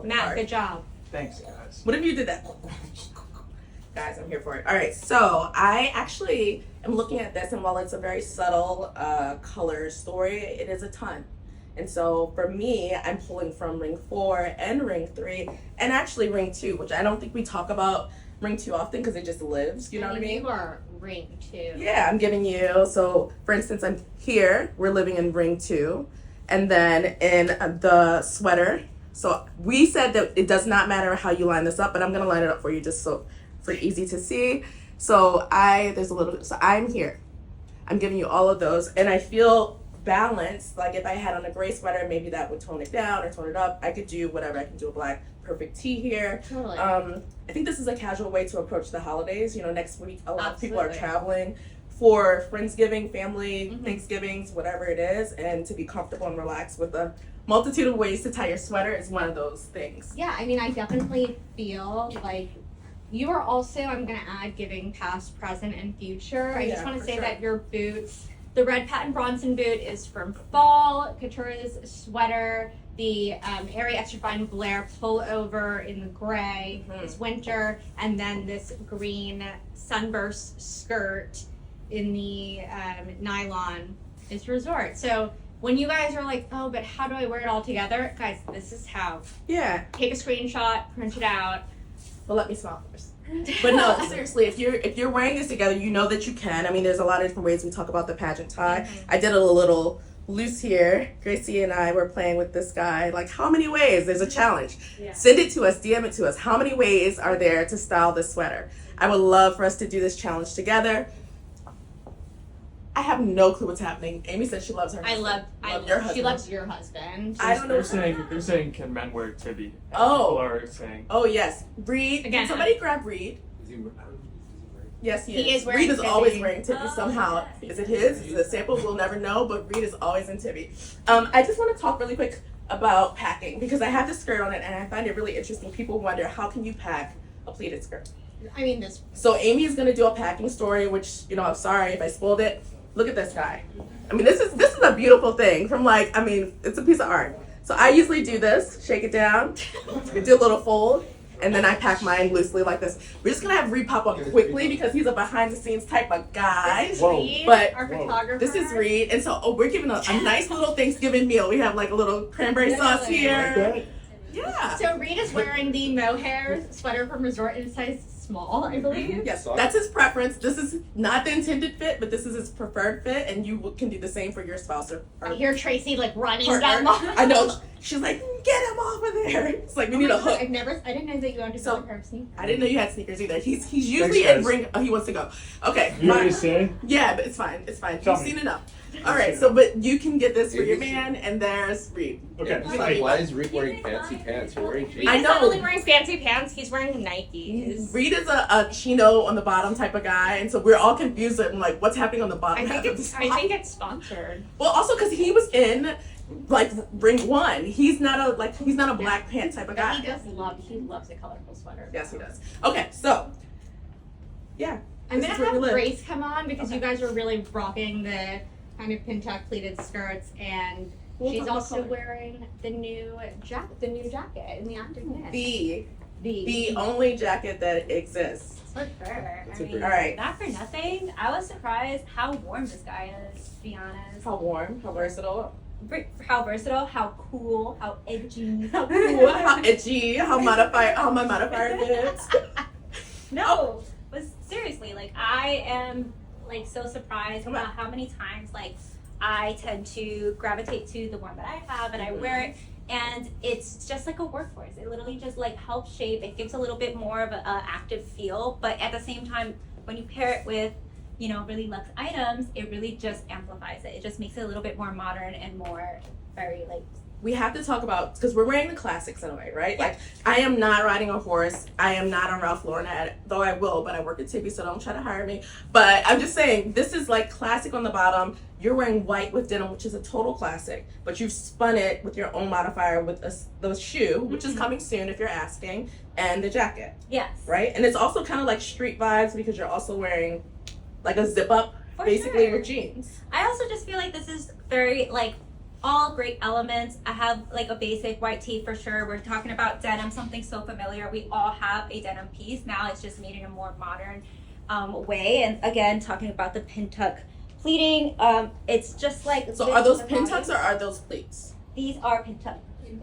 Matt, card. good job. Thanks, guys. What if you did that? Guys, I'm here for it. All right, so I actually am looking at this, and while it's a very subtle color story, it is a ton. And so for me, I'm pulling from Ring 4 and Ring 3, and actually Ring 2, which I don't think we talk about Ring 2 often because it just lives. You know what I mean? You are Ring 2. Yeah, I'm giving you. So for instance, I'm here. We're living in Ring 2, and then in the sweater. So we said that it does not matter how you line this up, but I'm gonna line it up for you just so for easy to see. So I'm here. I'm giving you all of those, and I feel balanced. Like if I had on a gray sweater, maybe that would tone it down or tone it up. I could do whatever. I can do a black perfect tee here. Totally. I think this is a casual way to approach the holidays. Next week a lot of people are Absolutely. traveling for Friendsgiving, family, Mhm. Thanksgivings, whatever it is, and to be comfortable and relaxed with a multitude of ways to tie your sweater is one of those things. Yeah, I definitely feel like you are also, I'm going to add, giving past, present, and future. I just Yeah, want to for say sure. that your boots, the red patent Bronson boot is from fall, Katura's sweater, the Airy Extra Fine Blair pullover in the gray is winter, and then this green sunburst skirt in the nylon is resort. So when you guys are like, oh, but how do I wear it all together? Guys, this is how. Yeah. Take a screenshot, print it out. Well, let me smile first. But no, seriously, if you're wearing this together, you know that you can. There's a lot of different ways we talk about the pageant tie. I did it a little loose here. Gracie and I were playing with this guy. Like, how many ways? There's a challenge. Yeah. Send it to us, DM it to us. How many ways are there to style this sweater? I would love for us to do this challenge together. I have no clue what's happening. Amy said she loves her husband. I love your she husband. loves your husband. I don't know. They're saying can men wear Tibby? And Oh. People are saying. Oh, yes. Reed. Again, Can somebody grab Reed? Is he wearing? Yes, he is. He is wearing Reed is Tibby. always wearing Tibby Oh, somehow. yes. Is it his? Is it a sample? We'll never know, but Reed is always in Tibby. I just want to talk really quick about packing because I have this skirt on it and I find it really interesting. People wonder, how can you pack a pleated skirt? This. So Amy is going to do a packing story, which, I'm sorry if I spoiled it. Look at this guy. This is a beautiful thing from it's a piece of art. So I usually do this, shake it down, do a little fold, and then I pack mine loosely like this. We're just gonna have Reed pop up quickly because he's a behind the scenes type of guy. This is Whoa. Reed, But- our Whoa. photographer. This is Reed, and so we're giving a nice little Thanksgiving meal. We have like a little cranberry sauce Really? here. Yeah. So Reed is wearing the mohair sweater from Resort in size small, I believe. Yes, that's his preference. This is not the intended fit, but this is his preferred fit, and you can do the same for your spouse or I hear Tracy running partner. down the I know. She's like, get him off of there. It's like we need a hook. I didn't know that you owned a So- pair of sneakers. I didn't know you had sneakers either. He's usually Thanks, in guys. ring. Oh, he wants to go. Okay. You already say? Yeah, but it's fine. It's fine. Tell You've me. seen enough. All right. So, but you can get this for your man, and there's Reed. Okay. You know, Why is Rick wearing fancy pants? You're wearing Reed jeans. I is know. not only wearing fancy pants, he's wearing Nikes. Reed is a chino on the bottom type of guy, and so we're all confused and like, what's happening on the bottom? I half think of this it's top? it's sponsored. Well, also because he was in ring 1. He's not a black pant type of guy. He loves a colorful sweater. Yes, he does. Okay, so yeah. I'm This gonna is where we have live. Grace come on because Okay. you guys are really rocking the kind of pin tuck pleated skirts, and She's also wearing the new jacket in the active knit. The only jacket that exists. For sure. I mean, All right. not for nothing. I was surprised how warm this guy is, to be honest. How warm, how versatile. How versatile, how cool, how edgy. How cool, how edgy, how my modifier fits. No, but seriously, like I am like so surprised about how many times like I tend to gravitate to the one that I have and I wear it, and it's just like a workhorse. It literally just like helps shape. It gives a little bit more of an active feel, but at the same time, when you pair it with really luxe items, it really just amplifies it. It just makes it a little bit more modern and more very like. We have to talk about, because we're wearing the classics in a way, right? Yeah. Like, I am not riding a horse. I am not on Ralph Lauren ad, though I will, but I work at Tiffy, so don't try to hire me. But I'm just saying, this is like classic on the bottom. You're wearing white with denim, which is a total classic, but you've spun it with your own modifier with the shoe, which is coming soon if you're asking, and the jacket, Yes. right? And it's also kind of like street vibes because you're also wearing like a zip up, For basically sure. with jeans. I also just feel like this is very like all great elements. I have like a basic white tee for sure. We're talking about denim, something so familiar. We all have a denim piece. Now it's just made in a more modern way. And again, talking about the pin tuck pleating, it's just like. So are those pin tucks or are those pleats? These are pin tucks.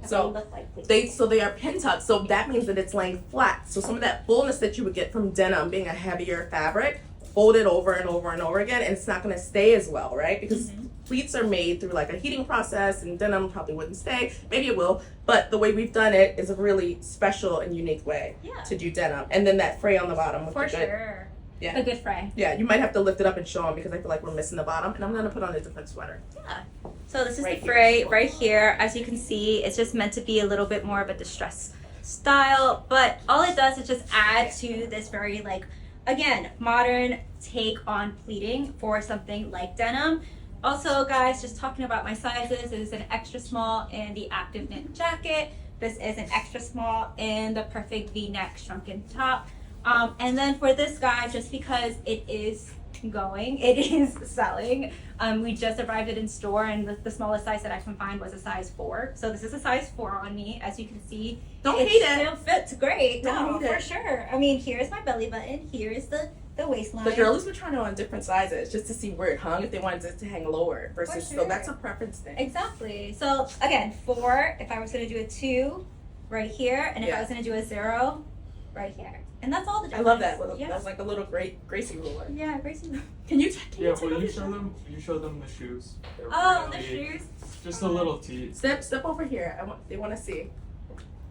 So they look like pleats. They are pin tucks, so that means that it's laying flat. So some of that fullness that you would get from denim being a heavier fabric, fold it over and over and over again, and it's not going to stay as well, right? Because pleats are made through like a heating process, and denim probably wouldn't stay. Maybe it will, but the way we've done it is a really special and unique way to do denim. And then that fray on the bottom with For the good, sure. Yeah. A good fray. Yeah, you might have to lift it up and show them because I feel like we're missing the bottom, and I'm going to put on a different sweater. Yeah. So this is Right the here. fray right here. As you can see, it's just meant to be a little bit more of a distress style, but all it does is just add to this very like, again, modern take on pleating for something like denim. Also, guys, just talking about my sizes, this is an extra small in the active knit jacket. This is an extra small in the perfect V-neck shrunken top. And then for this guy, just because it is selling, we just arrived it in store, and the smallest size that I can find was a size 4. So this is a size 4 on me, as you can see. Don't hate it. Still fits great. Don't No, hate for it. sure. I mean, here's my belly button. Here's the waistline. The girlies were trying it on different sizes just to see where it hung, if they wanted it to hang lower versus, For so sure. that's a preference thing. Exactly. So again, 4. If I was going to do a 2, right here, and if I was going to do a 0, right here, and that's all the I difference. love that. Well, Yeah. that's like a little Gracie ruler. Yeah, Gracie. Can you Yeah, take well, off you your show shirt? them. You show them the shoes. They're Oh, the really- shoes. Just a little tease. Step over here. They want to see.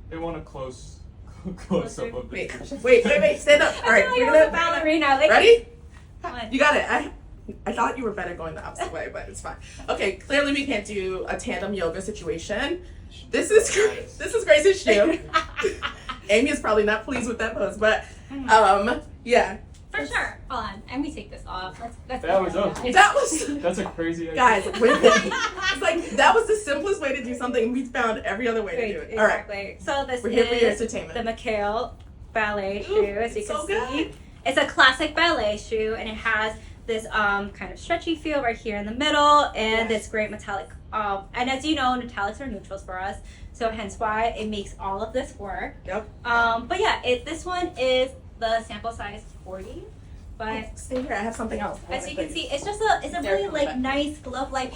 They want a close up of the Wait, shoes. wait. Stand up. All right, I feel we're like I'm a gonna. ballerina. Like, Ready? Come on. You got it. I thought you were better going the opposite way, but it's fine. Okay, clearly we can't do a tandem yoga situation. This is Grace's shoe. Amy is probably not pleased with that pose, but yeah. For sure. Hold on. And we take this off. Let's That was us. That was That's a crazy idea. guys. It's like that was the simplest way to do something. We found every other way to do it. All right, Exactly. So this we're here for your is entertainment. the McHale ballet Ooh, shoe, as you so can see. good. It's a classic ballet shoe, and it has this kind of stretchy feel right here in the middle, and Yes. this great metallic. And as you know, metallics are neutrals for us, so hence why it makes all of this work. Yep. But yeah, this one is the sample size 40, but Stay here. I have something else. as you can see, it's a There, really come like back. nice glove like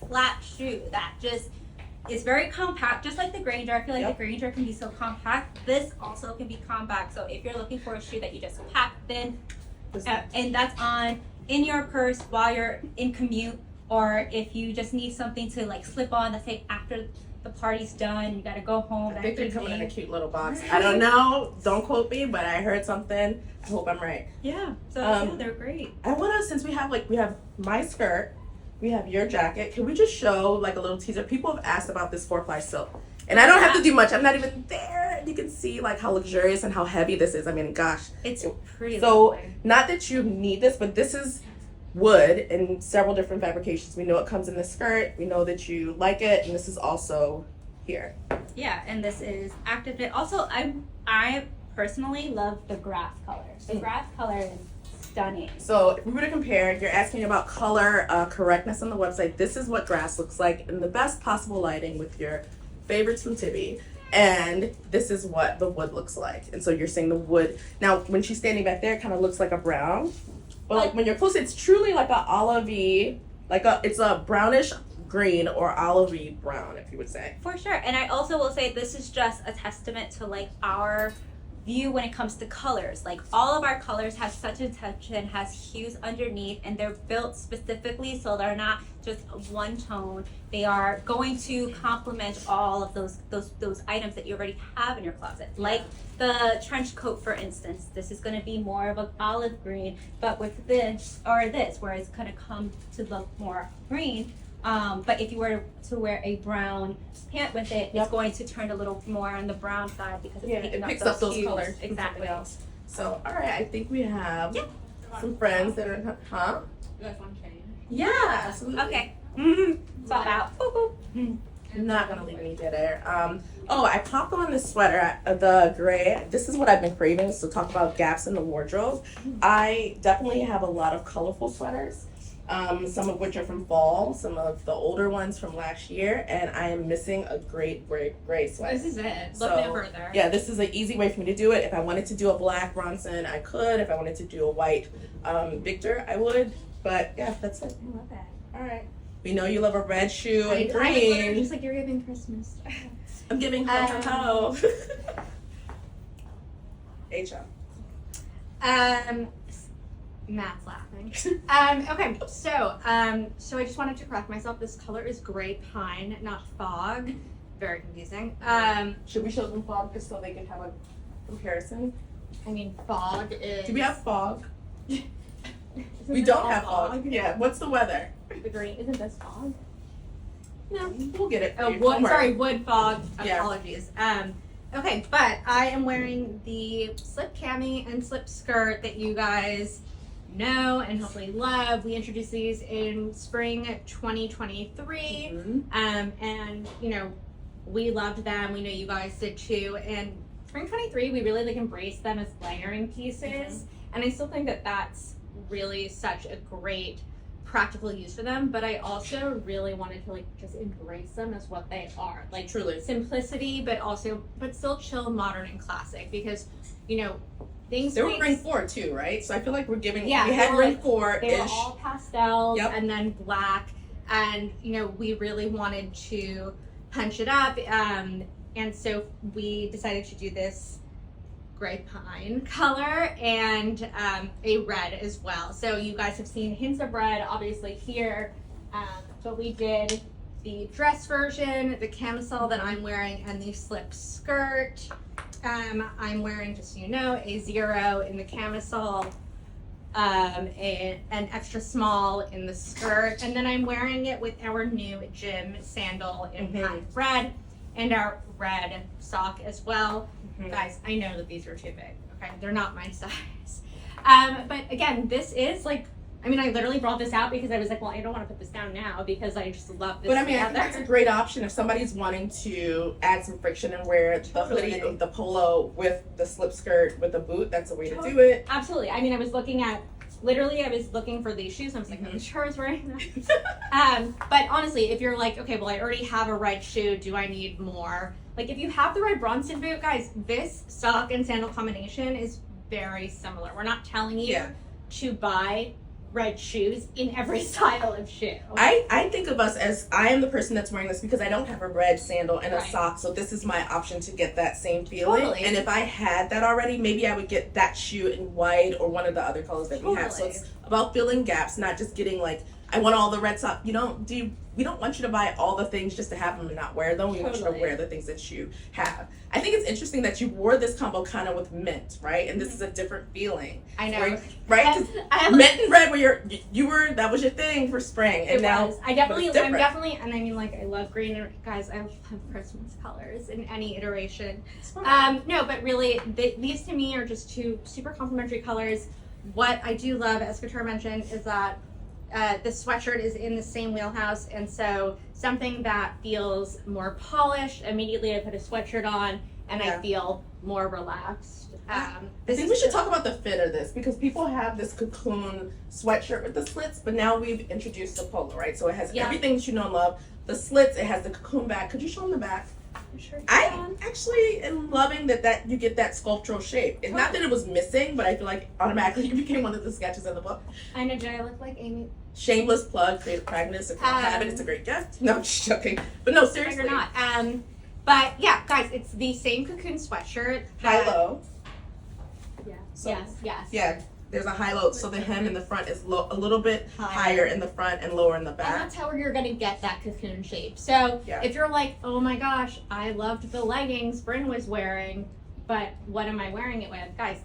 flat shoe that just is very compact, just like the Granger. I feel like Yep. the Granger can be so compact. This also can be compact. So if you're looking for a shoe that you just pack thin, and that's on in your purse while you're in commute, or if you just need something to like slip on, let's say after the party's done, you gotta go home. I that think they're coming in a evening. cute little box. I don't know. Don't quote me, but I heard something. I hope I'm right. Yeah, so Um, yeah, they're great. I want to, since we have my skirt, we have your jacket. Can we just show like a little teaser? People have asked about this 4-ply silk, and I don't have to do much. I'm not even there. You can see like how luxurious and how heavy this is. I mean, gosh. It's pretty. So lovely. not that you need this, but this is wood in several different fabrications. We know it comes in the skirt. We know that you like it, and this is also here. Yeah, and this is active knit. Also, I personally love the grass color. The grass color is stunning. So if we were to compare, you're asking about color correctness on the website. This is what grass looks like in the best possible lighting with your favorites from Tibby. And this is what the wood looks like. And so you're seeing the wood. Now, when she's standing back there, it kind of looks like a brown. But like when you're close, it's truly like a olivey, it's a brownish green or olivey brown, if you would say. For sure. And I also will say this is just a testament to like our view when it comes to colors. Like all of our colors have such intention, has hues underneath, and they're built specifically so they're not just one tone. They are going to complement all of those items that you already have in your closet. Like the trench coat, for instance. This is going to be more of an olive green, but with this, where it's going to come to look more green. But if you were to wear a brown pant with it, it's going to turn a little more on the brown side because it picks up those hues. colors. Exactly. So, all right, I think we have some friends that are, huh? You guys want to change? Yeah, absolutely. Okay. It's all out. I'm not gonna leave any dead air. I popped on this sweater, the gray. This is what I've been craving. So talk about gaps in the wardrobe. I definitely have a lot of colorful sweaters. Some of which are from fall, some of the older ones from last year, and I am missing a great gray sweater. This is it. So, Look no further. Yeah, this is an easy way for me to do it. If I wanted to do a black Bronson, I could. If I wanted to do a white Victor, I would. But yeah, that's it. I love it. All right. We know you love a red shoe and I literally green. just like you're giving Christmas. I'm giving ho ho ho. H-O. Matt's laughing. Okay, so I just wanted to correct myself. This color is gray pine, not fog. Very confusing. Should we show them fog just so they can have a comparison? I mean, fog is. Do we have fog? Isn't We this don't all have fog. Yeah. What's the weather? The green isn't this fog? No, we'll get it. For Oh, you. wood. Don't worry. Sorry, wood fog. Yeah. Apologies. Okay, but I am wearing the slip cami and slip skirt that you guys know and hopefully love. We introduced these in spring 2023, and you know we loved them. We know you guys did too. And spring 23, we really like embraced them as layering pieces, and I still think that that's really such a great practical use for them, but I also really wanted to like just embrace them as what they are, like Truly. simplicity, but still chill, modern, and classic. Because you know things. They were ring 4 too, right? So I feel like we're giving. Yeah, we had they were ring like- 4 They were ish. all pastels Yep. and then black, and you know we really wanted to punch it up, and so we decided to do this gray pine color and a red as well. So you guys have seen hints of red obviously here, but we did the dress version, the camisole that I'm wearing, and the slip skirt. I'm wearing, just so you know, a 0 in the camisole, an extra small in the skirt, and then I'm wearing it with our new gym sandal in pine red and our red sock as well. Guys, I know that these are too big. Okay, they're not my size. But again, this is like, I mean, I literally brought this out because I was like, well, I don't want to put this down now because I just love this. But I mean, I think together. that's a great option if somebody's wanting to add some friction and wear the hoodie, the polo with the slip skirt with a boot. That's a way to do it. Absolutely. I mean, I was looking for these shoes. I was like, I'm sure I was wearing them. But honestly, if you're like, okay, well, I already have a red shoe. Do I need more? Like, if you have the red Bronson boot, guys, this sock and sandal combination is very similar. We're not telling you to buy red shoes in every style of shoe. I think of us as I am the person that's wearing this because I don't have a red sandal and a Right. sock, so this is my option to get that same feeling. Totally. And if I had that already, maybe I would get that shoe in white or one of the other colors that we have. So Totally. it's about filling gaps, not just getting like, I want all the red socks. We don't want you to buy all the things just to have them and not wear them. We want you to Totally. wear the things that you have. I think it's interesting that you wore this combo kind of with mint, right? And this is a different feeling. I know. Right? 'Cause mint and red were that was your thing for spring, and now I definitely, but it's I'm different. definitely, and I mean, like, I love green, and guys, I love Christmas colors in any iteration. No, but really, these to me are just two super complementary colors. What I do love, as Couture mentioned, is that the sweatshirt is in the same wheelhouse, and so something that feels more polished. Immediately, I put a sweatshirt on, and I feel more relaxed. I think we should talk about the fit of this because people have this cocoon sweatshirt with the slits, but now we've introduced the polo, right? So it has everything that you know and love. The slits, it has the cocoon back. Could you show them the back? Sure I actually am loving that you get that sculptural shape. It's not that it was missing, but I feel like automatically you became one of the sketches in the book. I know, do I look like Amy? Shameless plug, creative pragmatist. If you don't have it, it's a great gift. No, I'm just joking. But no, seriously. Or not. But yeah, guys, it's the same cocoon sweatshirt. High-low. Yeah. So, Yes. yeah, there's a high-low. So the hem in the front is a little bit higher in the front and lower in the And back. that's how you're gonna get that cocoon shape. So if you're like, oh my gosh, I loved the leggings Bryn was wearing, but what am I wearing it with? Guys,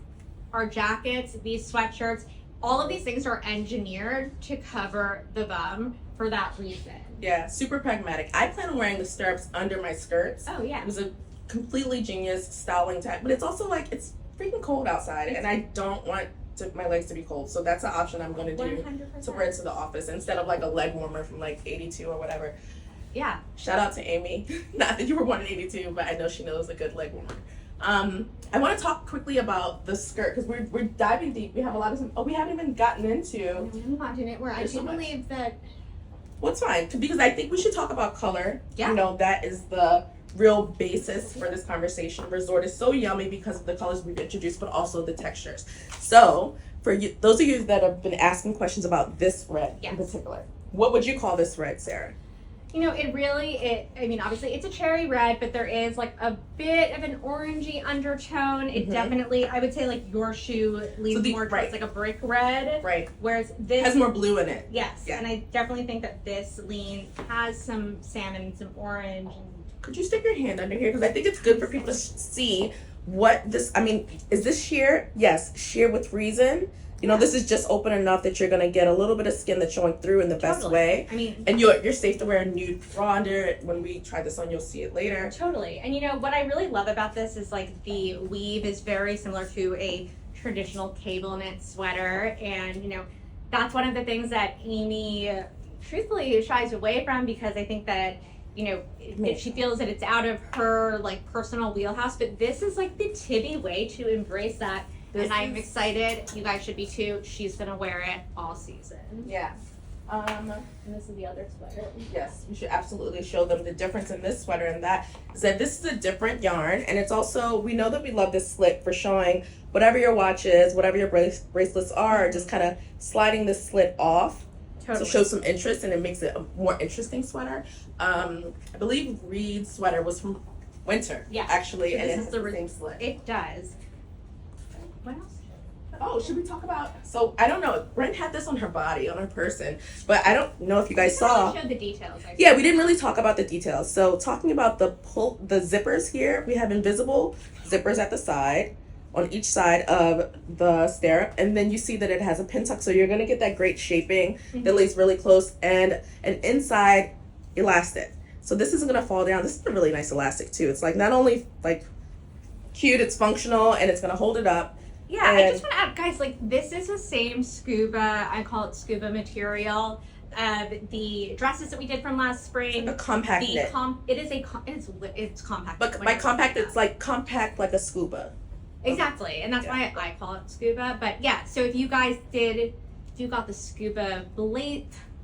our jackets, these sweatshirts, all of these things are engineered to cover the bum for that reason. Yeah, super pragmatic. I plan on wearing the stirrups under my skirts. Oh yeah. It was a completely genius styling tech, but it's also like it's freaking cold outside, and I don't want my legs to be cold. So that's an option I'm going to do 100%. to wear to the office instead of like a leg warmer from like 82 or whatever. Yeah. Shout out to Amy. Not that you were born in 82, but I know she knows a good leg warmer. I want to talk quickly about the skirt because we're diving deep. We have a lot of we haven't even gotten into. I'm watching it where I do believe that. Well, it's fine because I think we should talk about color. Yeah. You know, that is the real basis for this conversation. Resort is so yummy because of the colors we've introduced, but also the textures. So, for you, those of you that have been asking questions about this red in particular, what would you call this red, Sarah? You know, I mean, obviously it's a cherry red, but there is like a bit of an orangey undertone. It definitely, I would say like your shoe leans more towards like a brick red. Right. Whereas this has more blue in it. Yes. Yeah. And I definitely think that this has some salmon, some orange. Could you stick your hand under here? Because I think it's good for people to see what this, I mean, is this sheer? Yes, sheer with reason. You know, this is just open enough that you're going to get a little bit of skin that's showing through in the best way. I mean, and you're safe to wear a nude bra under it. When we try this on, you'll see it later. Totally. And you know, what I really love about this is like the weave is very similar to a traditional cable knit sweater. And, you know, that's one of the things that Amy truthfully shies away from because I think that, you know, if she feels that it's out of her like personal wheelhouse, but this is like the Tibby way to embrace that. And I'm excited. You guys should be too. She's gonna wear it all season. Yeah. And this is the other sweater. Yes, you should absolutely show them the difference in this sweater and that is that this is a different yarn, and it's also, we know that we love this slit for showing whatever your watch is, whatever your bracelets are, just kind of sliding the slit off to show some interest, and it makes it a more interesting sweater. I believe Reed's sweater was from winter. Yeah, actually, so and it this has is the same slit. It does. What else? Oh, should we talk about? So I don't know. Brent had this on her body, on her person, but I don't know if you guys saw. Showed the details. Yeah, we didn't really talk about the details. So talking about the zippers here, we have invisible zippers at the side, on each side of the stirrup, and then you see that it has a pin tuck, so you're gonna get that great shaping that lays really close, and an inside elastic. So this isn't gonna fall down. This is a really nice elastic too. It's like not only like cute, it's functional, and it's gonna hold it up. Yeah, I just want to add, guys, like this is the same scuba, I call it scuba material. The dresses that we did from last spring. A compact knit. It's compact. But by compact, it's like compact like a scuba. Exactly, and that's why I call it scuba. But yeah, so if you guys got the scuba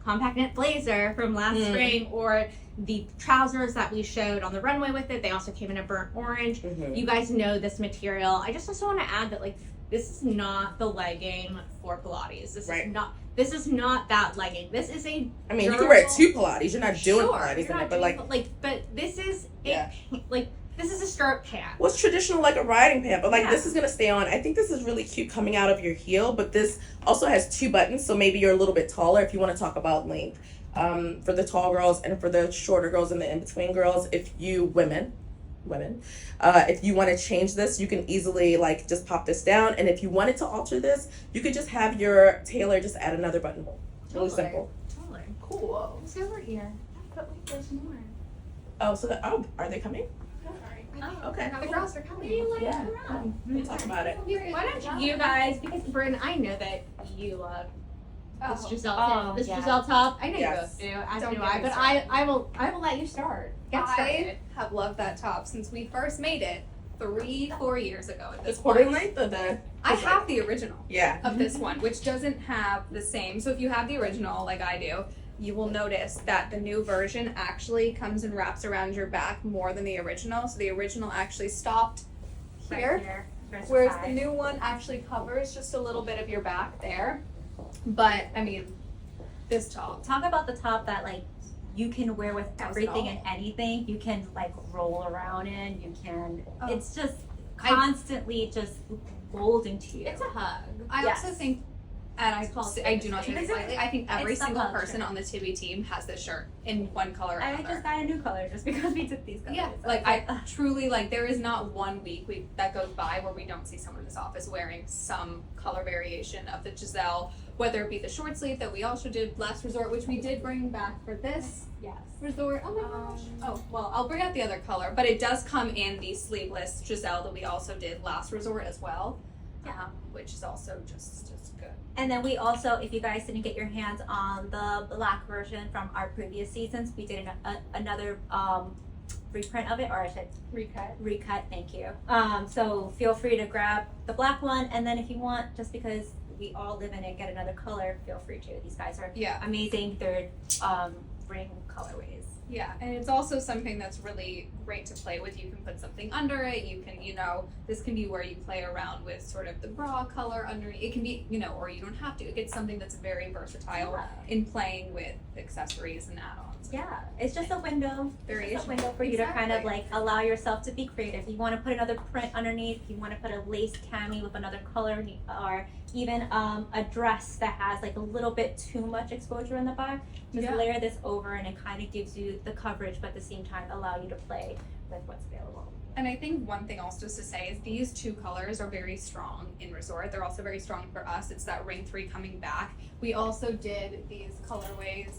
compact knit blazer from last spring, or the trousers that we showed on the runway with it, they also came in a burnt orange. You guys know this material. I just also want to add that like this is not the legging for Pilates. This is not that legging. This is a I mean, you can wear it to Pilates. You're not doing Pilates in it, but but this is this is a skirt pant. Well, it's traditional like a riding pant, but like this is gonna stay on. I think this is really cute coming out of your heel, but this also has 2 buttons, so maybe you're a little bit taller if you want to talk about length. For the tall girls and for the shorter girls and the in-between girls, if you women, if you want to change this, you can easily like just pop this down, and if you wanted to alter this, you could just have your tailor just add another buttonhole. Really simple. Totally. Cool. It's over here. But wait, there's more. Oh, so are they coming? Oh, okay. The girls are coming. Yeah. We'll talk about it. Why don't you guys, because Bryn, I know that you love this Giselle Giselle top. I know you both do, as do I, but I will let you start. Get started. I have loved that top since we first made it. 3-4 years ago at this It's quarter point. length or the? I have the original Yeah. of this one, which doesn't have the same. So if you have the original, like I do, you will notice that the new version actually comes and wraps around your back more than the original. So the original actually stopped here, whereas the new one actually covers just a little bit of your back there. But I mean, this top. Talk about the top that like you can wear with Does it everything all. and anything. You can like roll around in. You can. Oh. It's just constantly just golden to you. It's a hug. I Yes. also think, and I do not take it lightly. I think every It's the single culture. person on the Tibby team has this shirt in one color or I another. just got a new color just because we took these colors. Yeah, So like it's I truly like there is not one week that goes by where we don't see someone in this office wearing some color variation of the Giselle, whether it be the short sleeve that we also did last resort, which we did bring back for this yes. resort. Oh my gosh. Oh well, I'll bring out the other color, but it does come in the sleeveless Giselle that we also did last resort as well, which is also just good. And then we also, if you guys didn't get your hands on the black version from our previous seasons, we did another reprint of it, or I should recut. Thank you. So feel free to grab the black one, and then if you want, just because we all live in it, get another color. Feel free to. These guys are amazing. They're ring colorways. Yeah, and it's also something that's really great to play with. You can put something under it. You can, this can be where you play around with sort of the bra color underneath. It can be, or you don't have to. It's something that's very versatile in playing with accessories and add-ons. Yeah, it's just a window. Variation. It's a window for you to kind of Exactly. like allow yourself to be creative. You want to put another print underneath. You want to put a lace cami with another color, or even a dress that has like a little bit too much exposure in the back. Just layer this over, and it kind of gives you the coverage, but at the same time allow you to play with what's available. And I think one thing also just to say is these two colors are very strong in resort. They're also very strong for us. It's that ring 3 coming back. We also did these colorways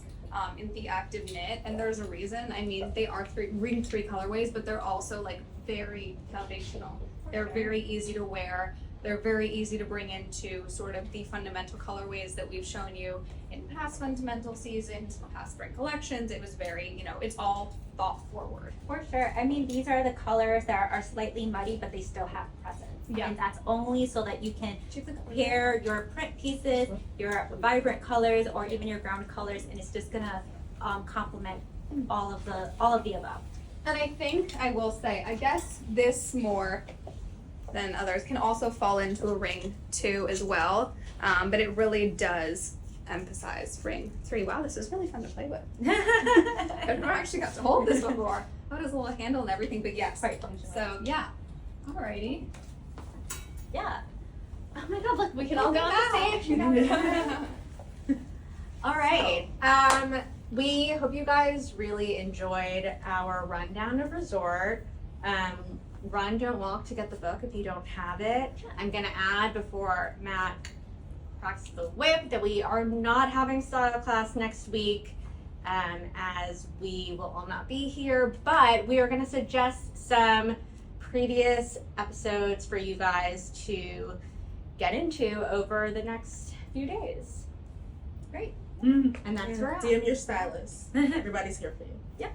in the active knit, and there's a reason. I mean, they are ring 3 colorways, but they're also like very foundational. They're very easy to wear. They're very easy to bring into sort of the fundamental colorways that we've shown you in past fundamental seasons, past spring collections. It was very, it's all thought forward. For sure. I mean, these are the colors that are slightly muddy, but they still have presence. Yeah. And that's only so that you can pair your print pieces, your vibrant colors, or even your ground colors, and it's just gonna complement all of the above. And I think I will say, I guess this more than others can also fall into a ring 2 as well, but it really does emphasize ring 3. Wow, this is really fun to play with. I've never actually got to hold this before. Oh, it has a little handle and everything, but yes. Quite functional. So yeah, alrighty. Yeah. Oh my god, look, we can all go on the stage. All right. We hope you guys really enjoyed our rundown of resort. Run, don't walk to get the book if you don't have it. I'm gonna add before Matt cracks the whip that we are not having style class next week, as we will all not be here, but we are gonna suggest some previous episodes for you guys to get into over the next few days. Great. And that's where DM your stylist. Everybody's here for you. Yep.